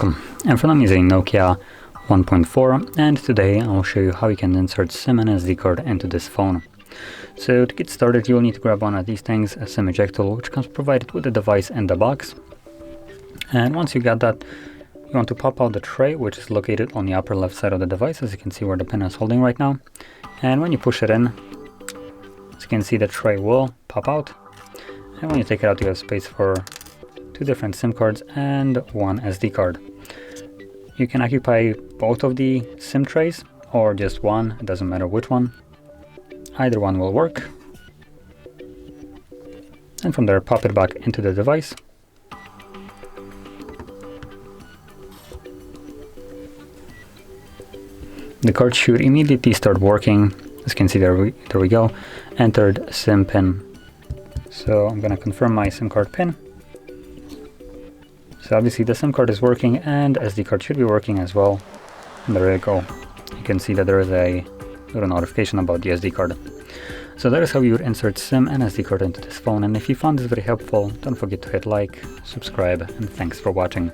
welcome. In front of me is a Nokia 1.4 and today I'll show you how you can insert SIM and SD card into this phone. So to get started you'll need to grab one of these things, a SIM eject tool, which comes provided with the device in the box. And once you got that, you want to pop out the tray, which is located on the upper left side of the device, as you can see where the pin is holding right now. And when you push it in, as you can see, the tray will pop out. And when you take it out, you have space for 2 different SIM cards and 1 SD card. You can occupy both of the SIM trays or just one, it doesn't matter which one. Either one will work. And from there, pop it back into the device. The card should immediately start working. As you can see, there we go. Entered SIM pin. So I'm going to confirm my SIM card pin. So obviously the SIM card is working and SD card should be working as well. And there you go. You can see that there is a little notification about the SD card. So that is how you would insert SIM and SD card into this phone. And if you found this very helpful, don't forget to hit like, subscribe, and thanks for watching.